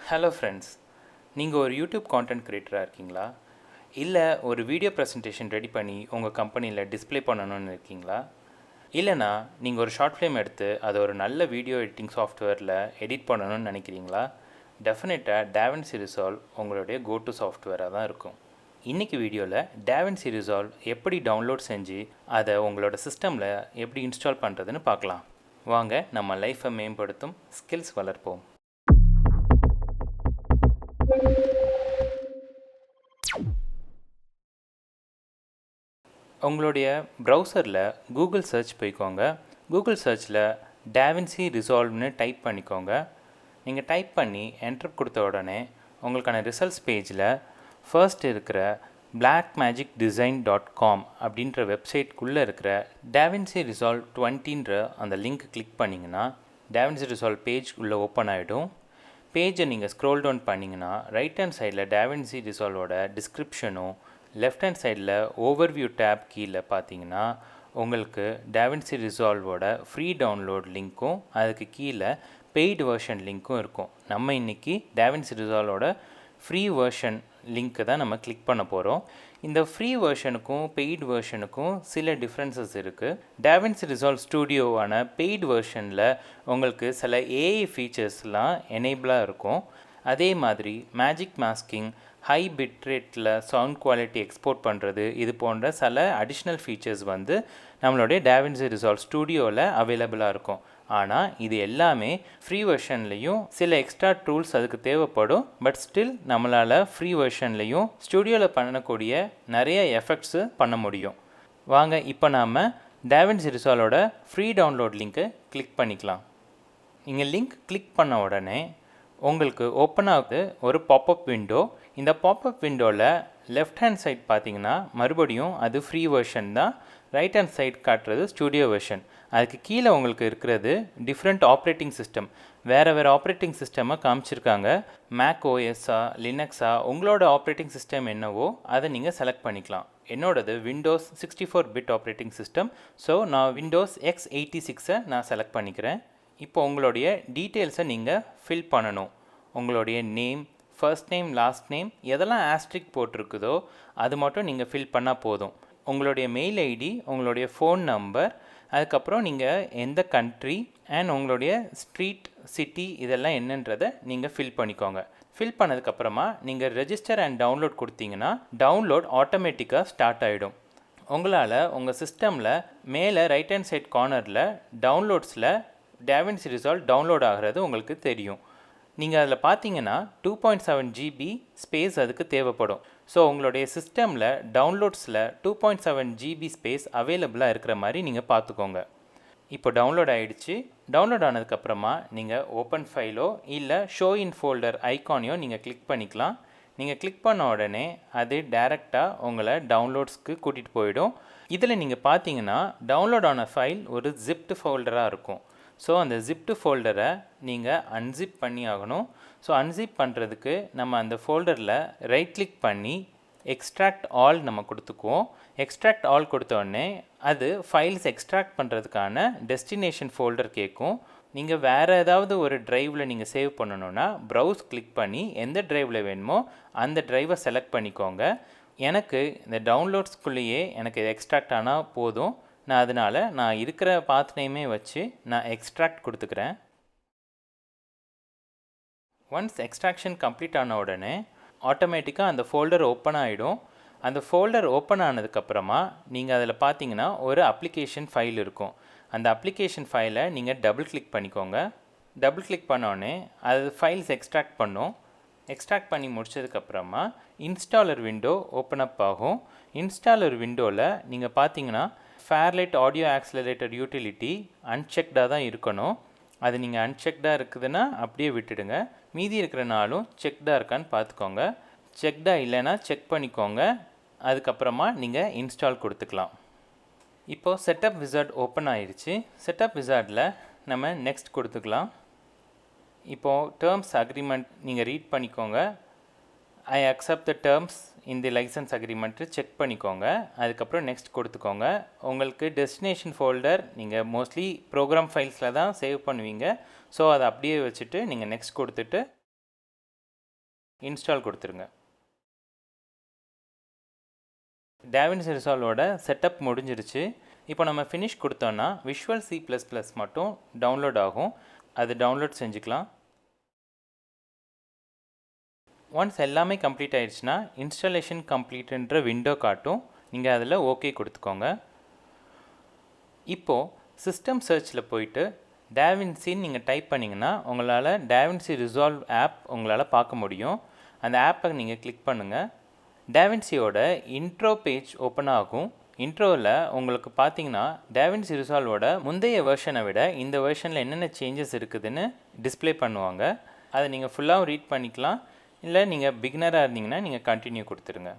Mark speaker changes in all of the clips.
Speaker 1: Hello friends, நீங்கள் ஒரு YouTube content க்ரியேட்டராக இருக்கீங்களா? இல்லை ஒரு வீடியோ ப்ரெசன்டேஷன் ரெடி பண்ணி உங்கள் கம்பெனியில் டிஸ்ப்ளே பண்ணணும்னு இருக்கீங்களா? இல்லைனா நீங்கள் ஒரு ஷார்ட் ஃபிலிம் எடுத்து அதை ஒரு நல்ல வீடியோ எடிட்டிங் சாஃப்ட்வேரில் எடிட் பண்ணணும்னு நினைக்கிறீங்களா? டெஃபினட்டாக டாவின்சி ரிசால்வ் உங்களுடைய கோ டு சாஃப்ட்வேராக தான் இருக்கும். இன்றைக்கி வீடியோவில் டாவின்சி ரிசால்வ் எப்படி டவுன்லோட் செஞ்சு அதை உங்களோட சிஸ்டமில் எப்படி இன்ஸ்டால் பண்ணுறதுன்னு பார்க்கலாம். வாங்க நம்ம லைஃப்பை மேம்படுத்தும் ஸ்கில்ஸ் வளர்ப்போம். உங்களுடைய ப்ரௌசரில் கூகுள் சர்ச் போய்க்கோங்க. கூகுள் சர்ச்சில் டாவின்சி ரிசால்வ்னு டைப் பண்ணிக்கோங்க. நீங்கள் டைப் பண்ணி என்டர் கொடுத்த உடனே உங்களுக்கான ரிசல்ட்ஸ் பேஜில் ஃபர்ஸ்ட் இருக்கிற blackmagicdesign.com அப்படின்ற வெப்சைட்குள்ளே இருக்கிற டாவின்சி ரிசால்வ் 20ன்ற அந்த லிங்க் கிளிக் பண்ணிங்கன்னா டாவின்சி ரிசால்வ் பேஜ் உள்ளே ஓப்பன் ஆகிடும். பேஜை நீங்கள் ஸ்க்ரோல் டவுன் பண்ணிங்கன்னா ரைட் ஹேண்ட் சைடில் டாவின்சி ரிசால்வோட டிஸ்கிரிப்ஷனும் லெஃப்ட் ஹேண்ட் சைடில் ஓவர்வியூ டேப் கீழே பார்த்தீங்கன்னா உங்களுக்கு டாவின்சி ரிசால்வோட ஃப்ரீ டவுன்லோட் லிங்க்கும் அதுக்கு கீழே பெய்டு வெர்ஷன் லிங்க்கும் இருக்கும். நம்ம இன்றைக்கி டாவின்சி ரிசால்வோட ஃப்ரீ வெர்ஷன் லிங்க்கு தான் நம்ம கிளிக் பண்ண போகிறோம். இந்த ஃப்ரீ வெர்ஷனுக்கும் பெய்டு வெர்ஷனுக்கும் சில டிஃப்ரென்சஸ் இருக்குது. டாவின்சி ரிசால்வ் ஸ்டூடியோவான பெய்டு வெர்ஷனில் உங்களுக்கு சில ஏஐ ஃபீச்சர்ஸ்லாம் எனேபிளாக இருக்கும். அதே மாதிரி மேஜிக் மாஸ்கிங், ஹை பிட்ரேட்டில் சவுண்ட் குவாலிட்டி எக்ஸ்போர்ட் பண்ணுறது, இது போன்ற சில அடிஷ்னல் ஃபீச்சர்ஸ் வந்து நம்மளுடைய டாவின்சி ரிசால்வ் ஸ்டூடியோவில் அவைலபிளாக இருக்கும். ஆனால் இது எல்லாமே ஃப்ரீ வெர்ஷன்லேயும் சில எக்ஸ்ட்ரா டூல்ஸ் அதுக்கு தேவைப்படும். பட் ஸ்டில் நம்மளால் ஃப்ரீ வெர்ஷன்லேயும் ஸ்டூடியோவில் பண்ணக்கூடிய நிறைய எஃபெக்ட்ஸு பண்ண முடியும். வாங்க இப்போ நாம் டாவின்சி ரிசால்வோட ஃப்ரீ டவுன்லோட் லிங்க்கை கிளிக் பண்ணிக்கலாம். நீங்கள் லிங்க் கிளிக் பண்ண உடனே உங்களுக்கு ஓப்பன் ஆகுது ஒரு பாப்அப் விண்டோ. இந்த பாப்அப் விண்டோவில் லெஃப்ட் ஹேண்ட் சைட் பார்த்தீங்கன்னா மறுபடியும் அது ஃப்ரீ வெர்ஷன் தான். ரைட் ஹேண்ட் சைட் காட்டுறது ஸ்டூடியோ வெர்ஷன். அதுக்கு கீழே உங்களுக்கு இருக்கிறது டிஃப்ரெண்ட் ஆப்ரேட்டிங் சிஸ்டம். வேறு ஆப்ரேட்டிங் சிஸ்டமை காமிச்சிருக்காங்க. மேக் ஓஎஸ்ஸா லினக்ஸா உங்களோட ஆப்ரேட்டிங் சிஸ்டம் என்னவோ அதை நீங்கள் செலக்ட் பண்ணிக்கலாம். என்னோடது Windows 64 bit operating system. So நான் விண்டோஸ் X86 நான் செலக்ட் பண்ணிக்கிறேன். இப்போ உங்களுடைய டீட்டெயில்ஸை நீங்கள் ஃபில் பண்ணணும். உங்களுடைய name, first name, last name, எதெல்லாம் ஆஸ்ட்ரிக் போட்டிருக்குதோ அது மட்டும் நீங்கள் ஃபில் பண்ணால் போதும். உங்களுடைய மெயில் ஐடி, உங்களுடைய ஃபோன் நம்பர், அதுக்கப்புறம் நீங்கள் எந்த கண்ட்ரி அண்ட் உங்களுடைய ஸ்ட்ரீட், சிட்டி இதெல்லாம் என்னன்றதை நீங்கள் ஃபில் பண்ணிக்கோங்க. ஃபில் பண்ணதுக்கப்புறமா நீங்கள் ரெஜிஸ்டர் அண்ட் டவுன்லோட் கொடுத்தீங்கன்னா டவுன்லோட் ஆட்டோமேட்டிக்காக ஸ்டார்ட் ஆகிடும். உங்களால் உங்கள் சிஸ்டமில் மேலே ரைட் ஹேண்ட் சைட் கார்னரில் டவுன்லோட்ஸில் டாவின்சி ரிசால்வ் டவுன்லோட் ஆகிறது உங்களுக்கு தெரியும். நீங்கள் அதில் பார்த்தீங்கன்னா 2.7 GB ஸ்பேஸ் அதுக்கு தேவைப்படும். ஸோ உங்களுடைய சிஸ்டமில் டவுன்லோட்ஸில் 2.7 GB ஸ்பேஸ் அவைலபிளாக இருக்கிற மாதிரி நீங்கள் பார்த்துக்கோங்க. இப்போ டவுன்லோட் ஆகிடுச்சு. டவுன்லோட் ஆனதுக்கப்புறமா நீங்கள் ஓப்பன் ஃபைலோ இல்லை ஷோ இன் ஃபோல்டர் ஐக்கானையோ நீங்கள் கிளிக் பண்ணிக்கலாம். நீங்கள் கிளிக் பண்ண உடனே அது டைரெக்டாக உங்களை டவுன்லோட்ஸ்க்கு கூட்டிகிட்டு போயிடும். இதில் நீங்கள் பார்த்தீங்கன்னா டவுன்லோட் ஆன ஃபைல் ஒரு ஜிப்டு ஃபோல்டராக இருக்கும். ஸோ அந்த ஜிப்டு ஃபோல்டரை நீங்கள் அன்சிப் பண்ணி ஆகணும். ஸோ அன்சிப் பண்ணுறதுக்கு நம்ம அந்த ஃபோல்டரில் ரைட் கிளிக் பண்ணி எக்ஸ்ட்ராக்ட் ஆல் நம்ம கொடுத்துக்குவோம். எக்ஸ்ட்ராக்ட் ஆல் கொடுத்தோடனே அது ஃபைல்ஸ் எக்ஸ்ட்ராக்ட் பண்ணுறதுக்கான டெஸ்டினேஷன் ஃபோல்டர் கேட்கும். நீங்கள் வேறு ஏதாவது ஒரு ட்ரைவில் நீங்கள் சேவ் பண்ணணுன்னா ப்ரௌஸ் கிளிக் பண்ணி எந்த ட்ரைவில் வேணுமோ அந்த ட்ரைவை செலக்ட் பண்ணிக்கோங்க. எனக்கு இந்த டவுன்லோட்ஸ்குள்ளேயே எனக்கு இது எக்ஸ்ட்ராக்ட் ஆனால் போதும். நான் இருக்கிற பாத் நேமே வச்சு நான் எக்ஸ்ட்ராக்ட் கொடுத்துக்கிறேன். ஒன்ஸ் எக்ஸ்ட்ராக்ஷன் கம்ப்ளீட் ஆன உடனே ஆட்டோமேட்டிக்காக அந்த ஃபோல்டர் ஓப்பன் ஆகிடும். அந்த ஃபோல்டர் ஓப்பன் ஆனதுக்கப்புறமா நீங்கள் அதில் பார்த்தீங்கன்னா ஒரு அப்ளிகேஷன் ஃபைல் இருக்கும். அந்த அப்ளிகேஷன் ஃபைலை நீங்கள் டபுள் கிளிக் பண்ணிக்கோங்க. டபுள் கிளிக் பண்ணோடனே அது ஃபைல்ஸ் எக்ஸ்ட்ராக்ட் பண்ணும். எக்ஸ்ட்ராக்ட் பண்ணி முடிச்சதுக்கப்புறமா இன்ஸ்டாலர் விண்டோ ஓப்பன் அப் ஆகும். இன்ஸ்டாலர் விண்டோவில் நீங்கள் பார்த்தீங்கன்னா ஃபேர்லைட் ஆடியோ ஆக்சிலரேட்டர் யூட்டிலிட்டி அன்செக்டாக தான் இருக்கணும். அது நீங்கள் அன்செக்டாக இருக்குதுன்னா அப்படியே விட்டுடுங்க. மீதி இருக்கிற நாளும் செக்டாக இருக்கான்னு பார்த்துக்கோங்க. செக்டாக இல்லைன்னா செக் பண்ணிக்கோங்க. அதுக்கப்புறமா நீங்கள் இன்ஸ்டால் கொடுத்துக்கலாம். இப்போது செட்டப் விசார்ட் ஓப்பன் ஆயிடுச்சு. செட்டப் விசார்டில் நம்ம நெக்ஸ்ட் கொடுத்துக்கலாம். இப்போது டேர்ம்ஸ் அக்ரிமெண்ட் நீங்கள் ரீட் பண்ணிக்கோங்க. ஐ அக்செப்ட் த டேர்ம்ஸ் இந்த லைசன்ஸ் அக்ரிமெண்ட்டு செக் பண்ணிக்கோங்க. அதுக்கப்புறம் நெக்ஸ்ட் கொடுத்துக்கோங்க. உங்களுக்கு டெஸ்டினேஷன் ஃபோல்டர் நீங்கள் மோஸ்ட்லி ப்ரோக்ராம் ஃபைல்ஸில் தான் சேவ் பண்ணுவீங்க. ஸோ அதை அப்படியே வச்சுட்டு நீங்கள் நெக்ஸ்ட் கொடுத்துட்டு இன்ஸ்டால் கொடுத்துருங்க. Davinci Resolveோட செட்டப் முடிஞ்சிருச்சு. இப்போ நம்ம ஃபினிஷ் கொடுத்தோன்னா விஷுவல் C++ மட்டும் டவுன்லோட் ஆகும். அது டவுன்லோட் செஞ்சுக்கலாம். ஒன்ஸ் எல்லாமே கம்ப்ளீட் ஆயிடுச்சுன்னா இன்ஸ்டாலேஷன் கம்ப்ளீட்ன்ற விண்டோ காட்டும். நீங்கள் அதில் ஓகே கொடுத்துக்கோங்க. இப்போது சிஸ்டம் சர்ச்சில் போயிட்டு Davinciன்னு நீங்கள் டைப் பண்ணிங்கன்னா உங்களால் Davinci Resolve ஆப் உங்களால் பார்க்க முடியும். அந்த ஆப்பை நீங்கள் கிளிக் பண்ணுங்கள். Davinciயோட இன்ட்ரோ பேஜ் ஓப்பன் ஆகும். இன்ட்ரோவில் உங்களுக்கு பார்த்தீங்கன்னா Davinci Resolveோட முந்தைய வெர்ஷனை விட இந்த வெர்ஷனில் என்னென்ன சேஞ்சஸ் இருக்குதுன்னு டிஸ்பிளே பண்ணுவாங்க. அதை நீங்கள் ஃபுல்லாகவும் ரீட் பண்ணிக்கலாம். இல்லை நீங்கள் பிகினராக இருந்தீங்கன்னா நீங்கள் கண்டினியூ கொடுத்துருங்க.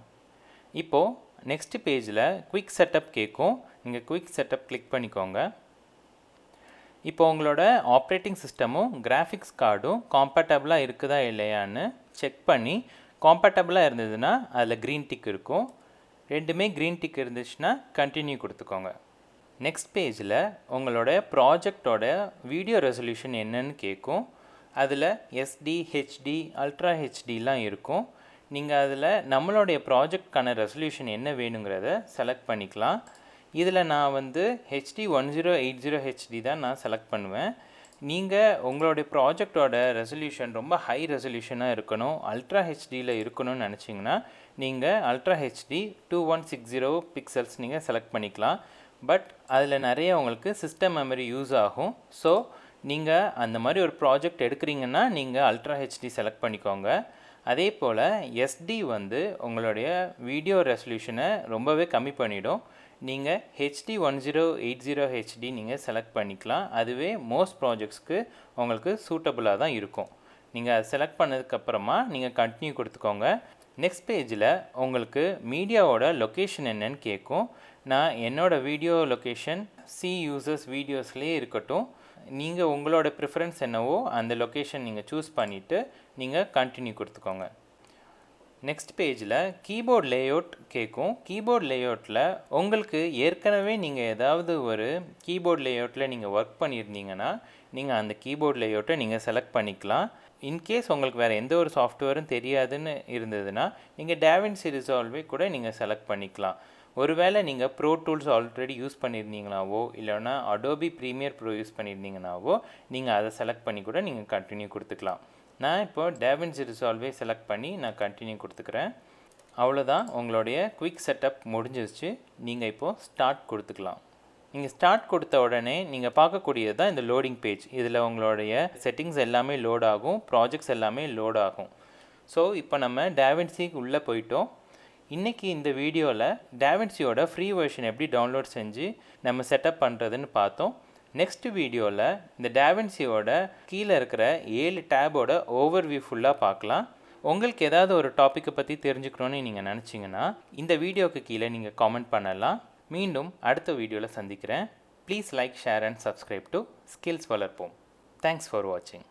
Speaker 1: இப்போது நெக்ஸ்ட் பேஜில் குயிக் செட்டப் கேட்கும். நீங்கள் குயிக் செட்டப் கிளிக் பண்ணிக்கோங்க. இப்போ உங்களோட ஆப்ரேட்டிங் சிஸ்டமும் கிராஃபிக்ஸ் கார்டும் காம்பேட்டபிளாக இருக்குதா இல்லையான்னு செக் பண்ணி காம்பேட்டபிளாக இருந்ததுன்னா அதில் க்ரீன் டிக் இருக்கும். ரெண்டுமே க்ரீன் டிக் இருந்துச்சுன்னா கண்டினியூ கொடுத்துக்கோங்க. நெக்ஸ்ட் பேஜில் உங்களோட ப்ராஜெக்டோட வீடியோ ரெசல்யூஷன் என்னன்னு கேட்கும். அதில் SD, HD, அல்ட்ரா ஹெச்டிலாம் இருக்கும். நீங்கள் அதில் நம்மளுடைய ப்ராஜெக்ட்கான ரெசல்யூஷன் என்ன வேணுங்கிறத செலக்ட் பண்ணிக்கலாம். இதில் நான் வந்து HD 1080 HD தான் நான் செலக்ட் பண்ணுவேன். நீங்கள் உங்களுடைய ப்ராஜெக்டோட ரெசல்யூஷன் ரொம்ப ஹை ரெசல்யூஷனாக இருக்கணும், அல்ட்ரா ஹெச்டியில் இருக்கணும்னு நினச்சிங்கன்னா நீங்கள் அல்ட்ரா ஹெச்டி 2160 பிக்சல்ஸ் நீங்கள் செலக்ட் பண்ணிக்கலாம். பட் அதில் நிறைய உங்களுக்கு சிஸ்டம் மெமரி யூஸ் ஆகும். ஸோ நீங்கள் அந்த மாதிரி ஒரு ப்ராஜெக்ட் எடுக்கிறீங்கன்னா நீங்கள் அல்ட்ரா ஹெச்டி செலக்ட் பண்ணிக்கோங்க. அதே போல் SD வந்து உங்களுடைய வீடியோ ரெசல்யூஷனை ரொம்பவே கம்மி பண்ணிடும். நீங்கள் HD 1080 HD நீங்கள் செலக்ட் பண்ணிக்கலாம். அதுவே மோஸ்ட் ப்ராஜெக்ட்ஸ்க்கு உங்களுக்கு சூட்டபுளாக தான் இருக்கும். நீங்கள் அதை செலக்ட் பண்ணதுக்கப்புறமா நீங்கள் கண்டினியூ கொடுத்துக்கோங்க. நெக்ஸ்ட் பேஜில் உங்களுக்கு மீடியாவோட லொக்கேஷன் என்னன்னு கேட்கும். நான் என்னோடய வீடியோ லொக்கேஷன் C யூசர்ஸ் வீடியோஸ்லேயே இருக்கட்டும். நீங்கள் உங்களோட ப்ரிஃபரன்ஸ் என்னவோ அந்த லொக்கேஷன் நீங்கள் சூஸ் பண்ணிவிட்டு நீங்கள் கண்டினியூ கொடுத்துக்கோங்க. நெக்ஸ்ட் பேஜில் கீபோர்ட் லேஅவுட் கேட்கும். கீபோர்ட் லேஅவுட்டில் உங்களுக்கு ஏற்கனவே நீங்கள் ஏதாவது ஒரு கீபோர்ட் லேஅவுட்டில் நீங்கள் ஒர்க் பண்ணியிருந்தீங்கன்னா நீங்கள் அந்த கீபோர்ட் லேஅவுட்டை நீங்கள் செலக்ட் பண்ணிக்கலாம். இன்கேஸ் உங்களுக்கு வேறு எந்த ஒரு சாஃப்ட்வேரும் தெரியாதுன்னு இருந்ததுன்னா நீங்கள் Davinci Resolve கூட நீங்கள் செலக்ட் பண்ணிக்கலாம். ஒருவேளை நீங்கள் ப்ரோ டூல்ஸ் ஆல்ரெடி யூஸ் பண்ணியிருந்தீங்கனாவோ இல்லைனா அடோபி ப்ரீமியர் ப்ரோ யூஸ் பண்ணியிருந்தீங்கனாவோ நீங்கள் அதை செலக்ட் பண்ணி கூட நீங்கள் கண்டினியூ கொடுத்துக்கலாம். நான் இப்போ Davinci Resolve செலக்ட் பண்ணி நான் கண்டினியூ கொடுத்துக்கிறேன். அவ்வளோதான், உங்களுடைய குயிக் செட்டப் முடிஞ்சிருச்சு. நீங்கள் இப்போது ஸ்டார்ட் கொடுத்துக்கலாம். நீங்கள் ஸ்டார்ட் கொடுத்த உடனே நீங்கள் பார்க்கக்கூடியது தான் இந்த லோடிங் பேஜ். இதில் உங்களுடைய செட்டிங்ஸ் எல்லாமே லோட் ஆகும், ப்ராஜெக்ட்ஸ் எல்லாமே லோட் ஆகும். ஸோ இப்போ நம்ம Davinciக்கு உள்ளே போயிட்டோம். இன்றைக்கி இந்த வீடியோவில் Davinciயோட ஃப்ரீ வெர்ஷன் எப்படி டவுன்லோட் செஞ்சு நம்ம செட்டப் பண்ணுறதுன்னு பார்த்தோம். நெக்ஸ்ட் வீடியோவில் இந்த Davinciயோட கீழே இருக்கிற 7 டேபோட ஓவர்வியூ ஃபுல்லாக பார்க்கலாம். உங்களுக்கு ஏதாவது ஒரு டாப்பிக்கை பற்றி தெரிஞ்சுக்கணுன்னு நீங்கள் நினச்சிங்கன்னா இந்த வீடியோவுக்கு கீழே நீங்கள் காமெண்ட் பண்ணலாம். மீண்டும் அடுத்த வீடியோவில் சந்திக்கிறேன். Please like, share and subscribe to skills வளர்ப்போம். தேங்க்ஸ் ஃபார் வாட்சிங்.